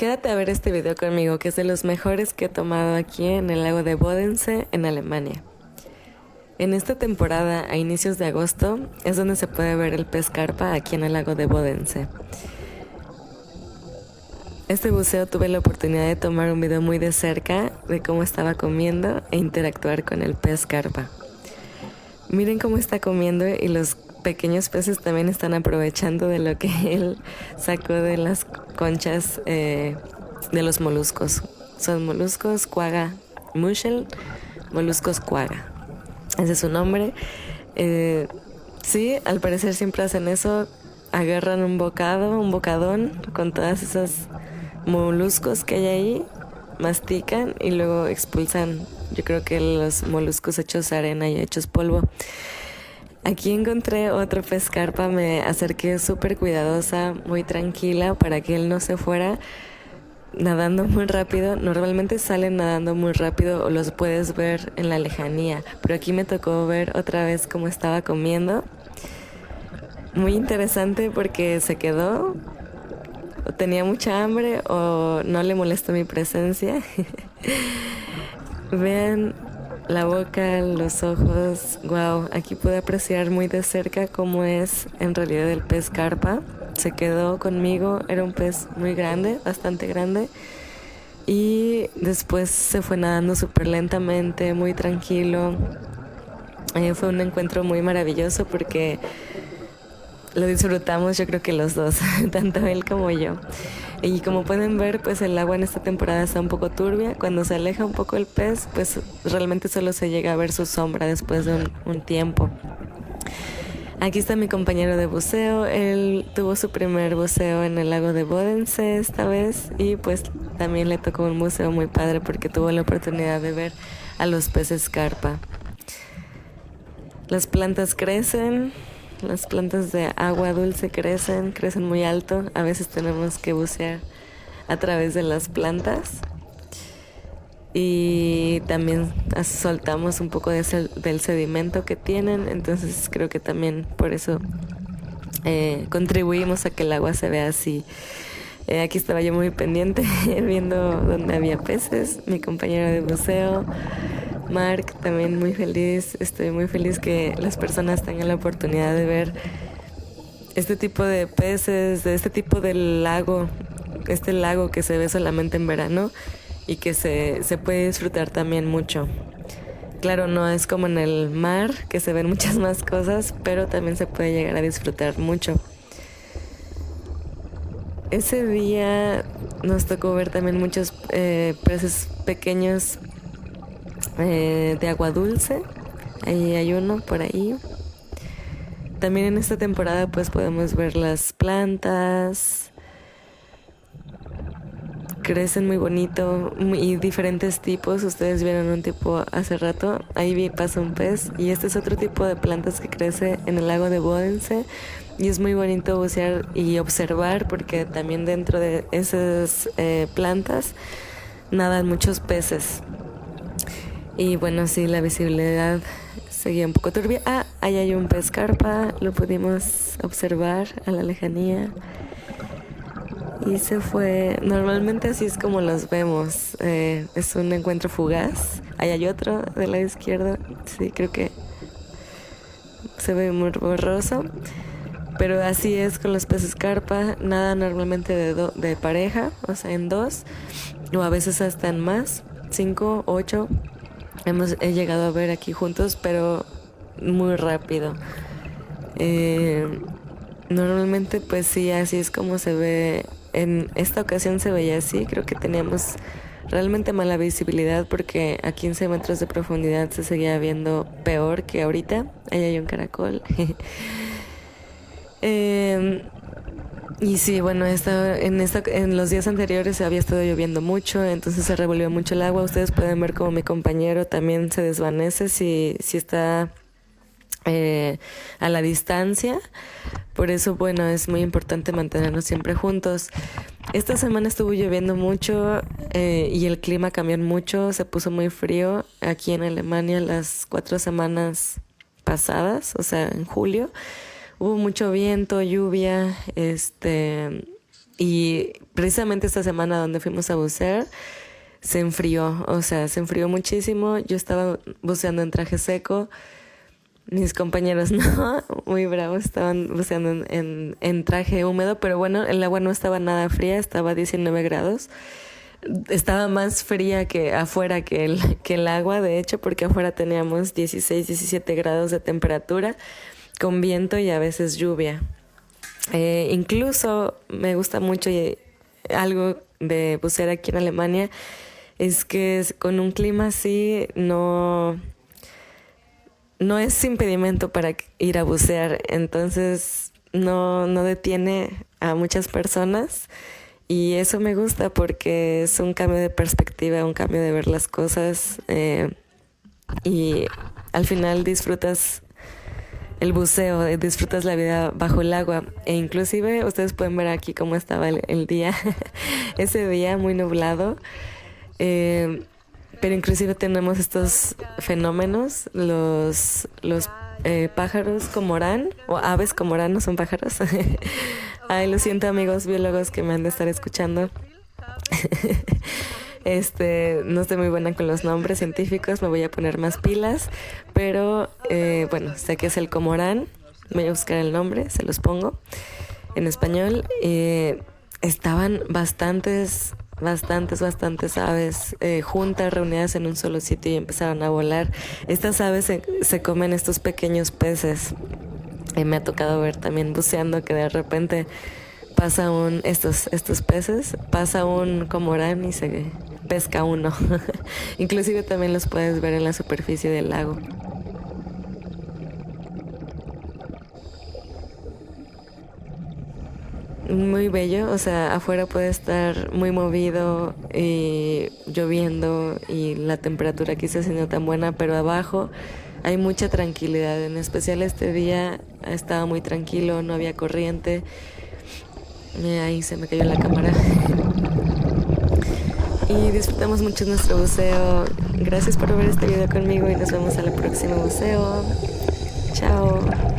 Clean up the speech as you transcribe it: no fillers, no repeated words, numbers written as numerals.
Quédate a ver este video conmigo, que es de los mejores que he tomado aquí en el lago de Bodensee, en Alemania. En esta temporada, a inicios de agosto, es donde se puede ver el pez carpa aquí en el lago de Bodensee. Este buceo tuve la oportunidad de tomar un video muy de cerca de cómo estaba comiendo e interactuar con el pez carpa. Miren cómo está comiendo y los pequeños peces también están aprovechando de lo que él sacó de las conchas de los moluscos. Son moluscos quagga muschel, moluscos quagga. Ese es su nombre. Sí, al parecer siempre hacen eso. Agarran un bocadón con todas esas moluscos que hay ahí, mastican y luego expulsan, yo creo que los moluscos hechos arena y hechos polvo. Aquí encontré otro pez carpa, me acerqué súper cuidadosa, muy tranquila para que él no se fuera nadando muy rápido. Normalmente salen nadando muy rápido o los puedes ver en la lejanía, pero aquí me tocó ver otra vez cómo estaba comiendo. Muy interesante porque se quedó, o tenía mucha hambre o no le molestó mi presencia. Vean la boca, los ojos, wow, aquí pude apreciar muy de cerca cómo es en realidad el pez carpa. Se quedó conmigo, era un pez muy grande, bastante grande, y después se fue nadando súper lentamente, muy tranquilo. Fue un encuentro muy maravilloso porque lo disfrutamos, yo creo que los dos, tanto él como yo. Y como pueden ver, pues el agua en esta temporada está un poco turbia. Cuando se aleja un poco el pez, pues realmente solo se llega a ver su sombra después de un tiempo. Aquí está mi compañero de buceo. Él tuvo su primer buceo en el lago de Bodensee esta vez y pues también le tocó un buceo muy padre porque tuvo la oportunidad de ver a los peces carpa. Las plantas crecen. Las plantas de agua dulce crecen muy alto. A veces tenemos que bucear a través de las plantas. Y también soltamos un poco del sedimento que tienen. Entonces creo que también por eso contribuimos a que el agua se vea así. Aquí estaba yo muy pendiente viendo dónde había peces. Mi compañero de buceo Mark, también muy feliz. Estoy muy feliz que las personas tengan la oportunidad de ver este tipo de peces, de este tipo de lago, este lago que se ve solamente en verano y que se puede disfrutar también mucho. Claro, no es como en el mar, que se ven muchas más cosas, pero también se puede llegar a disfrutar mucho. Ese día nos tocó ver también muchos peces pequeños de agua dulce. Ahí hay uno por ahí. También en esta temporada pues podemos ver las plantas. Crecen muy bonito y diferentes tipos. Ustedes vieron un tipo hace rato. Ahí pasa un pez. Y este es otro tipo de plantas que crece en el lago de Bodensee. Y es muy bonito bucear y observar porque también dentro de esas plantas nadan muchos peces. Y bueno, sí, la visibilidad seguía un poco turbia. Ahí hay un pez carpa, lo pudimos observar a la lejanía. Y se fue. Normalmente así es como los vemos. Es un encuentro fugaz. Ahí hay otro del lado izquierdo. Sí, creo que se ve muy borroso. Pero así es con los peces carpa. Nada normalmente de pareja, o sea, en dos. O a veces hasta en más, 5, 8. He llegado a ver aquí juntos, pero muy rápido. Normalmente pues sí, así es como se ve. En esta ocasión se veía así. Creo que teníamos realmente mala visibilidad porque a 15 metros de profundidad se seguía viendo peor que ahorita. Ahí hay un caracol. Y sí, bueno, en los días anteriores había estado lloviendo mucho, entonces se revolvió mucho el agua. Ustedes pueden ver como mi compañero también se desvanece si está a la distancia. Por eso, bueno, es muy importante mantenernos siempre juntos. Esta semana estuvo lloviendo mucho y el clima cambió mucho, se puso muy frío aquí en Alemania las 4 semanas pasadas, o sea, en julio. Hubo mucho viento, lluvia, Y precisamente esta semana donde fuimos a bucear, se enfrió, o sea, se enfrió muchísimo. Yo estaba buceando en traje seco, mis compañeros no, muy bravos, estaban buceando en traje húmedo, pero bueno, el agua no estaba nada fría, estaba a 19 grados. Estaba más fría que afuera que el agua, de hecho, porque afuera teníamos 16, 17 grados de temperatura, con viento y a veces lluvia. Incluso me gusta mucho algo de bucear aquí en Alemania, es que con un clima así no es impedimento para ir a bucear, entonces no detiene a muchas personas. Y eso me gusta porque es un cambio de perspectiva, un cambio de ver las cosas, y al final disfrutas el buceo, disfrutas la vida bajo el agua. E inclusive ustedes pueden ver aquí cómo estaba el día, ese día muy nublado. Pero inclusive tenemos estos fenómenos, los pájaros comorán, o aves comorán, no son pájaros. Ay, lo siento, amigos biólogos que me han de estar escuchando. No estoy muy buena con los nombres científicos, me voy a poner más pilas, pero bueno, sé que es el comorán. Voy a buscar el nombre, se los pongo en español. Estaban bastantes aves juntas, reunidas en un solo sitio, y empezaron a volar. Estas aves se comen estos pequeños peces. Me ha tocado ver también buceando que de repente pasa estos peces, pasa un comorán y se pesca uno. Inclusive también los puedes ver en la superficie del lago. Muy bello, o sea, afuera puede estar muy movido y lloviendo y la temperatura quizás no tan buena, pero abajo hay mucha tranquilidad. En especial este día estaba muy tranquilo, no había corriente. Ahí se me cayó la cámara. Y disfrutamos mucho nuestro buceo. Gracias por ver este video conmigo y nos vemos al próximo buceo. Chao.